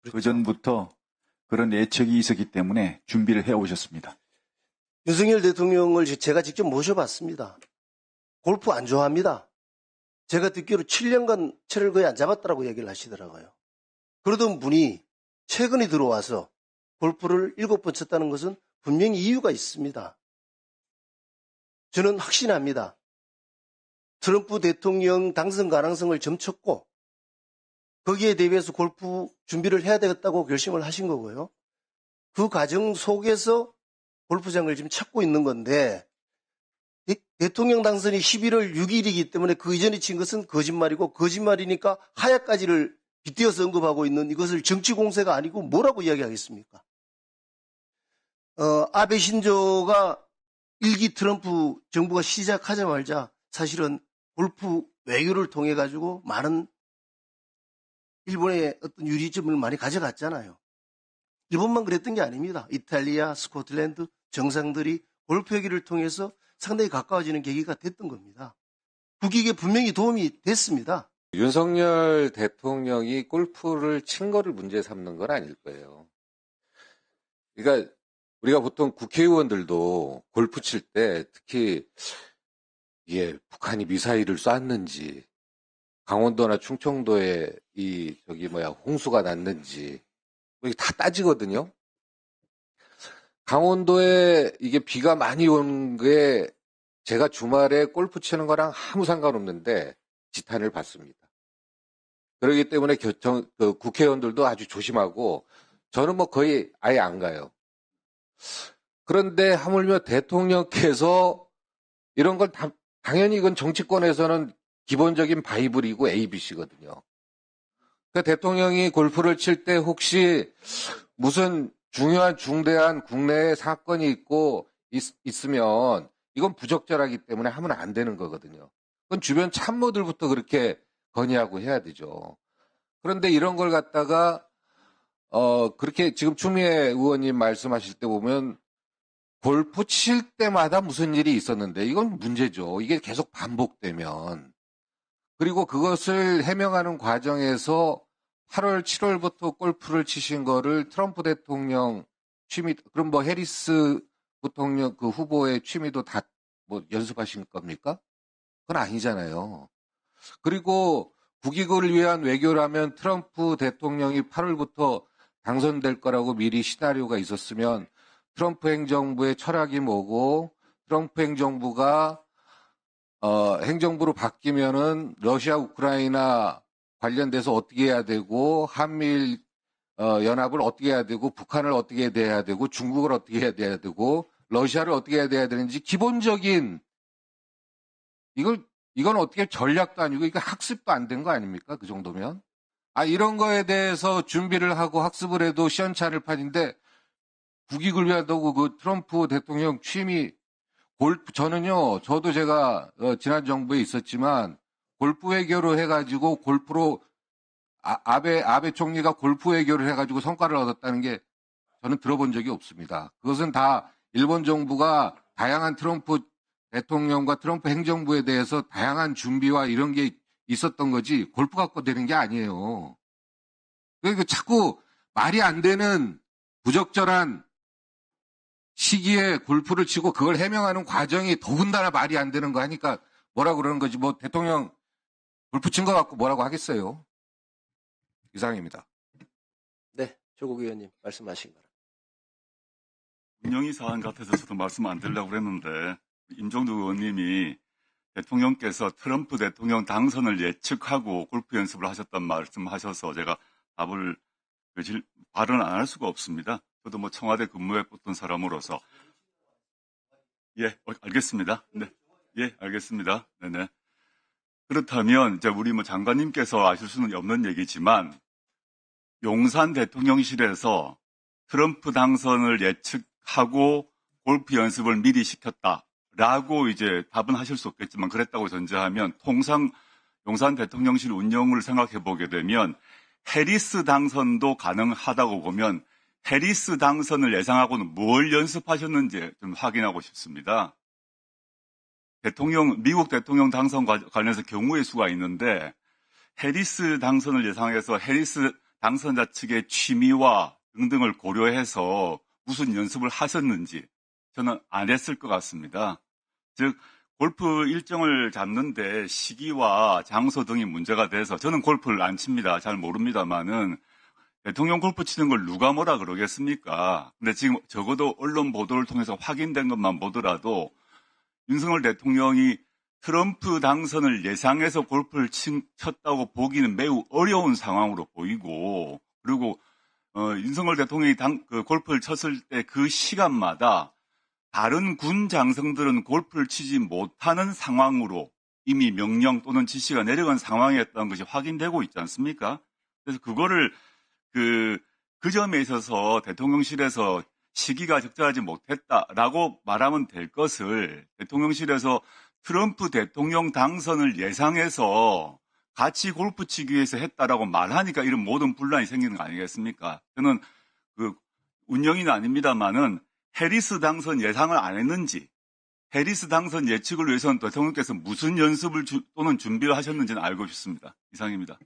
그렇죠. 그전부터 그런 예측이 있었기 때문에 준비를 해오셨습니다. 윤석열 대통령을 제가 직접 모셔봤습니다. 골프 안 좋아합니다. 제가 듣기로 7년간 채를 거의 안 잡았다라고 얘기를 하시더라고요. 그러던 분이 최근에 들어와서 골프를 7번 쳤다는 것은 분명히 이유가 있습니다. 저는 확신합니다. 트럼프 대통령 당선 가능성을 점쳤고 거기에 대비해서 골프 준비를 해야 되겠다고 결심을 하신 거고요. 그 과정 속에서 골프장을 지금 찾고 있는 건데 대통령 당선이 11월 6일이기 때문에 그 이전에 친 것은 거짓말이고 거짓말이니까 하야까지를 빗대어서 언급하고 있는 이것을 정치 공세가 아니고 뭐라고 이야기하겠습니까? 아베 신조가 1기 트럼프 정부가 시작하자마자 사실은 골프 외교를 통해 가지고 많은 일본의 어떤 유리점을 많이 가져갔잖아요. 일본만 그랬던 게 아닙니다. 이탈리아, 스코틀랜드 정상들이 골프 얘기를 통해서 상당히 가까워지는 계기가 됐던 겁니다. 국익에 분명히 도움이 됐습니다. 윤석열 대통령이 골프를 친 거를 문제 삼는 건 아닐 거예요. 그러니까 우리가 보통 국회의원들도 골프 칠 때 특히 이게 북한이 미사일을 쐈는지 강원도나 충청도에 홍수가 났는지 이게 다 따지거든요. 강원도에 이게 비가 많이 온 게 제가 주말에 골프 치는 거랑 아무 상관없는데 지탄을 받습니다. 그렇기 때문에 국회의원들도 아주 조심하고 저는 뭐 거의 아예 안 가요. 그런데 하물며 대통령께서 이런 걸 당연히 이건 정치권에서는 기본적인 바이블이고 ABC거든요. 그러니까 대통령이 골프를 칠 때 혹시 무슨 중요한 중대한 국내에 사건이 있으면 이건 부적절하기 때문에 하면 안 되는 거거든요. 그건 주변 참모들부터 그렇게 건의하고 해야 되죠. 그런데 이런 걸 갖다가 그렇게 지금 추미애 의원님 말씀하실 때 보면 골프 칠 때마다 무슨 일이 있었는데 이건 문제죠. 이게 계속 반복되면. 그리고 그것을 해명하는 과정에서 8월, 7월부터 골프를 치신 거를 트럼프 대통령 취미, 그럼 뭐 해리스 부통령 그 후보의 취미도 다 뭐 연습하신 겁니까? 그건 아니잖아요. 그리고 국익을 위한 외교라면 트럼프 대통령이 8월부터 당선될 거라고 미리 시나리오가 있었으면 트럼프 행정부의 철학이 뭐고 트럼프 행정부가 행정부로 바뀌면은 러시아 우크라이나 관련돼서 어떻게 해야 되고 한미일 연합을 어떻게 해야 되고 북한을 어떻게 해야 되고 중국을 어떻게 해야 되고 러시아를 어떻게 해야 되는지 기본적인 이건 어떻게 전략도 아니고 이거 학습도 안 된 거 아닙니까? 그 정도면 이런 거에 대해서 준비를 하고 학습을 해도 시원찮을 판인데 국익을 위하다고 그 트럼프 대통령 취임이 골프 저도 제가 지난 정부에 있었지만 골프 외교로 해가지고 골프로 아베 총리가 골프 외교를 해가지고 성과를 얻었다는 게 저는 들어본 적이 없습니다. 그것은 다 일본 정부가 다양한 트럼프 대통령과 트럼프 행정부에 대해서 다양한 준비와 이런 게 있었던 거지 골프 갖고 되는 게 아니에요. 그러니까 자꾸 말이 안 되는 부적절한 시기에 골프를 치고 그걸 해명하는 과정이 더군다나 말이 안 되는 거 하니까 뭐라 그러는 거지. 뭐 대통령 골프 친 거 갖고 뭐라고 하겠어요. 이상입니다. 네, 조국 의원님 말씀하신 거라. 운영위 사안 같아서 저도 말씀 안 드리려고 그랬는데 임종두 의원님이 대통령께서 트럼프 대통령 당선을 예측하고 골프 연습을 하셨단 말씀하셔서 제가 발언 안 할 수가 없습니다. 저도 뭐 청와대 근무에 꽂던 사람으로서 알겠습니다. 네, 알겠습니다. 네네. 그렇다면 이제 우리 뭐 장관님께서 아실 수는 없는 얘기지만 용산 대통령실에서 트럼프 당선을 예측하고 골프 연습을 미리 시켰다라고 이제 답은 하실 수 없겠지만 그랬다고 전제하면 통상 용산 대통령실 운영을 생각해 보게 되면 해리스 당선도 가능하다고 보면 해리스 당선을 예상하고는 뭘 연습하셨는지 좀 확인하고 싶습니다. 미국 대통령 당선 관련해서 경우의 수가 있는데 해리스 당선을 예상해서 해리스 당선자 측의 취미와 등등을 고려해서 무슨 연습을 하셨는지 저는 안 했을 것 같습니다. 즉 골프 일정을 잡는데 시기와 장소 등이 문제가 돼서 저는 골프를 안 칩니다. 잘 모릅니다만은 대통령 골프 치는 걸 누가 뭐라 그러겠습니까? 근데 지금 적어도 언론 보도를 통해서 확인된 것만 보더라도 윤석열 대통령이 트럼프 당선을 예상해서 골프를 쳤다고 보기는 매우 어려운 상황으로 보이고, 그리고 윤석열 대통령이 골프를 쳤을 때 그 시간마다 다른 군 장성들은 골프를 치지 못하는 상황으로 이미 명령 또는 지시가 내려간 상황이었다는 것이 확인되고 있지 않습니까? 그래서 그거를 그 점에 있어서 대통령실에서 시기가 적절하지 못했다라고 말하면 될 것을 대통령실에서 트럼프 대통령 당선을 예상해서 같이 골프 치기 위해서 했다라고 말하니까 이런 모든 분란이 생기는 거 아니겠습니까? 저는 그 운영인은 아닙니다만은 해리스 당선 예상을 안 했는지, 해리스 당선 예측을 위해서는 대통령께서 무슨 연습을 또는 준비를 하셨는지는 알고 싶습니다. 이상입니다.